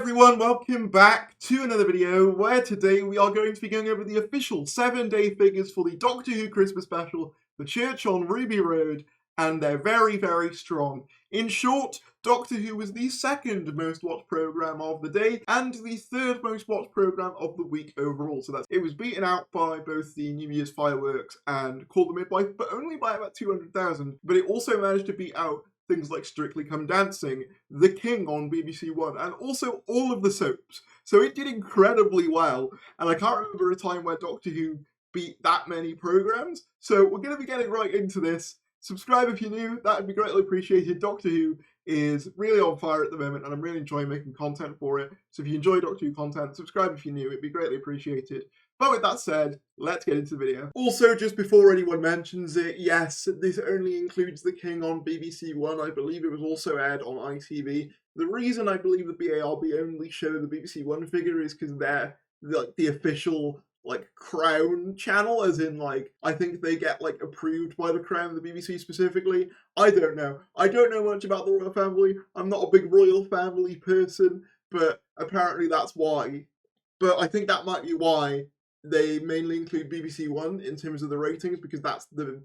everyone, welcome back to another video where today we are going to be going over the official 7-day figures for the Doctor Who Christmas special, The Church on Ruby Road, and they're very, very strong. In short, Doctor Who was the second most watched programme of the day and the third most watched programme of the week overall. So it was beaten out by both the New Year's fireworks and Call the Midwife, but only by about 200,000. But it also managed to beat out things like Strictly Come Dancing, The King on BBC One, and also all of the soaps. So it did incredibly well, and I can't remember a time where Doctor Who beat that many programmes. So we're going to be getting right into this. Subscribe if you're new, that would be greatly appreciated. Doctor Who is really on fire at the moment, and I'm really enjoying making content for it. So if you enjoy Doctor Who content, subscribe if you're new, it'd be greatly appreciated. But with that said, let's get into the video. Also, just before anyone mentions it, yes, this only includes The King on BBC One. I believe it was also aired on ITV. The reason I believe the BARB only show the BBC One figure is because they're the official Crown channel, as in I think they get approved by the Crown, the BBC specifically. I don't know much about the royal family. I'm not a big royal family person, but apparently that's why. But I think that might be why they mainly include BBC One in terms of the ratings, because that's the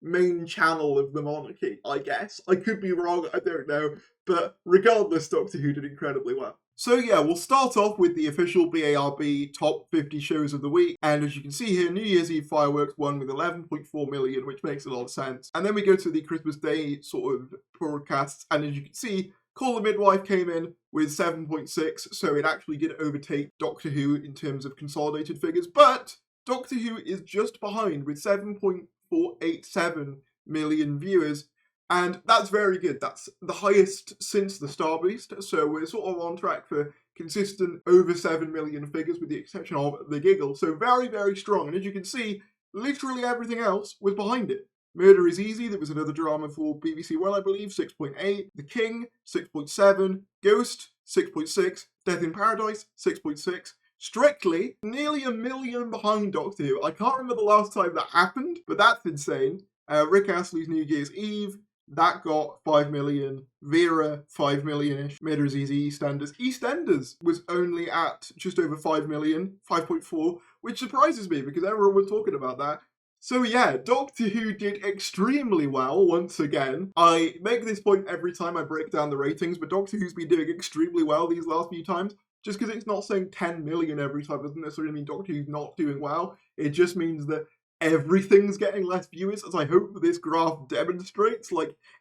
main channel of the monarchy, I guess. I could be wrong, I don't know, but regardless, Doctor Who did incredibly well. So yeah, we'll start off with the official BARB top 50 shows of the week, and as you can see here, New Year's Eve fireworks won with 11.4 million, which makes a lot of sense. And then we go to the Christmas Day sort of broadcasts, and as you can see, Call the Midwife came in with 7.6, so it actually did overtake Doctor Who in terms of consolidated figures, but Doctor Who is just behind with 7.487 million viewers, and that's very good. That's the highest since the Star Boost, so we're sort of on track for consistent over 7 million figures with the exception of The Giggle, so very, very strong, and as you can see, literally everything else was behind it. Murder is Easy, that was another drama for BBC One, I believe, 6.8. The King, 6.7. Ghost, 6.6. Death in Paradise, 6.6. Strictly, nearly 1 million behind Doctor Who. I can't remember the last time that happened, but that's insane. Rick Astley's New Year's Eve, that got 5 million. Vera, 5 million-ish. Murder is Easy, EastEnders. EastEnders was only at just over 5 million, 5.4, which surprises me because everyone was talking about that. So yeah, Doctor Who did extremely well once again. I make this point every time I break down the ratings, but Doctor Who's been doing extremely well these last few times. Just because it's not saying 10 million every time doesn't necessarily mean Doctor Who's not doing well. It just means that everything's getting less viewers, as I hope this graph demonstrates.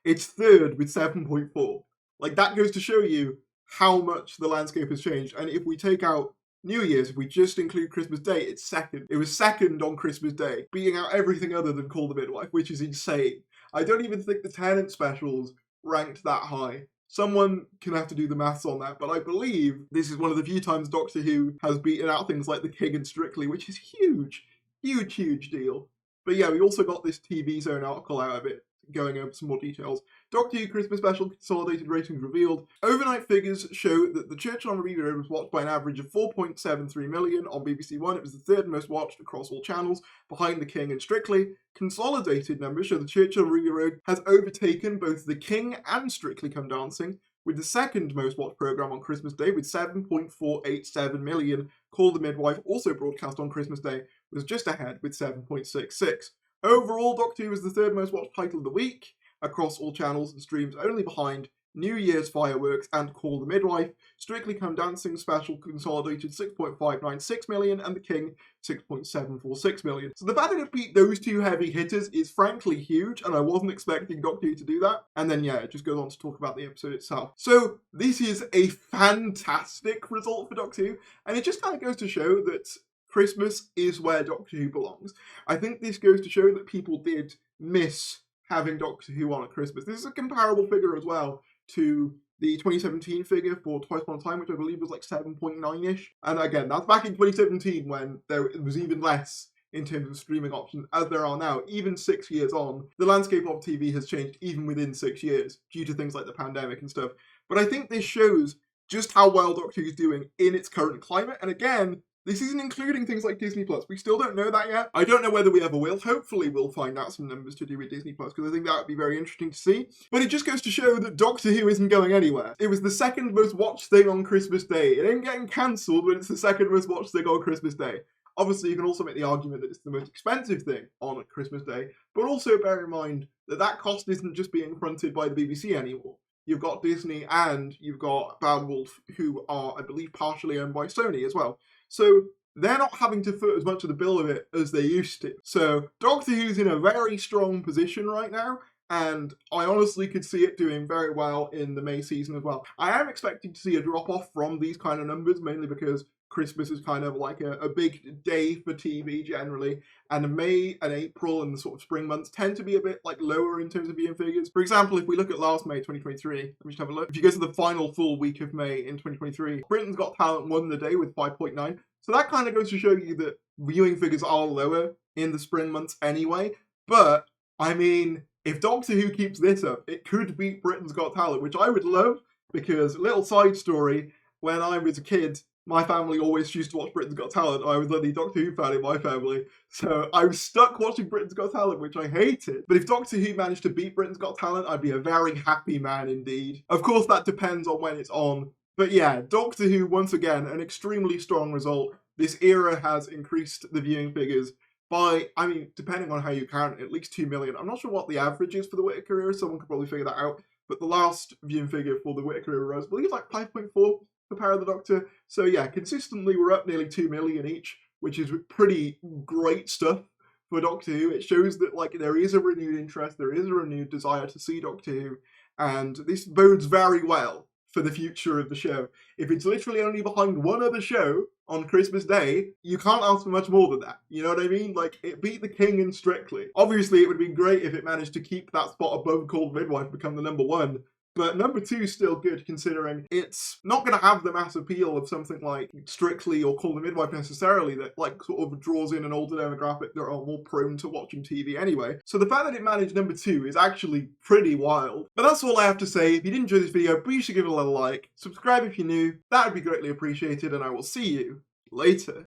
It's third with 7.4. That goes to show you how much the landscape has changed. And if we take out New Year's, if we just include Christmas Day, it's second. It was second on Christmas Day, beating out everything other than Call the Midwife, which is insane. I don't even think the Tennant specials ranked that high. Someone can have to do the maths on that, but I believe this is one of the few times Doctor Who has beaten out things like The King and Strictly, which is huge. Huge, huge deal. But yeah, we also got this TV Zone article out of it, going over some more details. Doctor Who Christmas Special consolidated ratings revealed. Overnight figures show that The Church on Ruby Road was watched by an average of 4.73 million on BBC One. It was the third most watched across all channels, behind The King and Strictly. Consolidated numbers show The Church on Ruby Road has overtaken both The King and Strictly Come Dancing, with the second most watched programme on Christmas Day with 7.487 million. Call the Midwife, also broadcast on Christmas Day, was just ahead with 7.66. Overall, Doctor Who was the third most watched title of the week across all channels and streams, only behind New Year's Fireworks and Call the Midwife. Strictly Come Dancing special consolidated 6.596 million and The King 6.746 million. So the fact that it beat those two heavy hitters is frankly huge, and I wasn't expecting Doctor Who to do that. And then yeah, it just goes on to talk about the episode itself. So this is a fantastic result for Doctor Who, and it just kind of goes to show that Christmas is where Doctor Who belongs. I think this goes to show that people did miss having Doctor Who on at Christmas. This is a comparable figure as well to the 2017 figure for Twice Upon a Time, which I believe was 7.9-ish. And again, that's back in 2017 when it was even less in terms of streaming options as there are now. Even 6 years on, the landscape of TV has changed even within 6 years due to things like the pandemic and stuff. But I think this shows just how well Doctor Who's doing in its current climate. And again, This isn't including things like Disney Plus. We still don't know that yet. I don't know whether we ever will. Hopefully we'll find out some numbers to do with Disney Plus, because I think that would be very interesting to see. But it just goes to show that Doctor Who isn't going anywhere. It was the second most watched thing on Christmas Day. It ain't getting cancelled, but it's the second most watched thing on Christmas Day. Obviously, you can also make the argument that it's the most expensive thing on Christmas Day, but also bear in mind that that cost isn't just being fronted by the BBC anymore. You've got Disney and you've got Bad Wolf, who are, I believe, partially owned by Sony as well. So they're not having to foot as much of the bill of it as they used to. So Doctor Who's in a very strong position right now, and I honestly could see it doing very well in the May season as well. I am expecting to see a drop-off from these kind of numbers, mainly because Christmas is kind of like a big day for TV generally, and May and April and the sort of spring months tend to be a bit like lower in terms of viewing figures. For example, if we look at last May 2023, let me just have a look. If you go to the final full week of May in 2023, Britain's Got Talent won the day with 5.9. So that kind of goes to show you that viewing figures are lower in the spring months anyway. But, I mean, if Doctor Who keeps this up, it could beat Britain's Got Talent, which I would love, because, little side story, when I was a kid, my family always used to watch Britain's Got Talent. I was the only Doctor Who fan in my family. So I was stuck watching Britain's Got Talent, which I hated. But if Doctor Who managed to beat Britain's Got Talent, I'd be a very happy man indeed. Of course, that depends on when it's on. But yeah, Doctor Who, once again, an extremely strong result. This era has increased the viewing figures by, I mean, depending on how you count, at least 2 million. I'm not sure what the average is for the Whittaker era. Someone could probably figure that out. But the last viewing figure for the Whittaker era was, I believe, like 5.4 for Power of the Doctor. So yeah, consistently we're up nearly 2 million each, which is pretty great stuff for Doctor Who. It shows that like there is a renewed interest, there is a renewed desire to see Doctor Who, and this bodes very well for the future of the show. If it's literally only behind one other show on Christmas Day, you can't ask for much more than that. You know what I mean? Like, it beat The King in Strictly. Obviously, it would be great if it managed to keep that spot above Cold Midwife, become the number one. But number two is still good, considering it's not going to have the mass appeal of something like Strictly or Call the Midwife necessarily, that like sort of draws in an older demographic that are more prone to watching TV anyway. So the fact that it managed number two is actually pretty wild. But that's all I have to say. If you did enjoy this video, be sure to give it a little like, subscribe if you're new, that would be greatly appreciated, and I will see you later.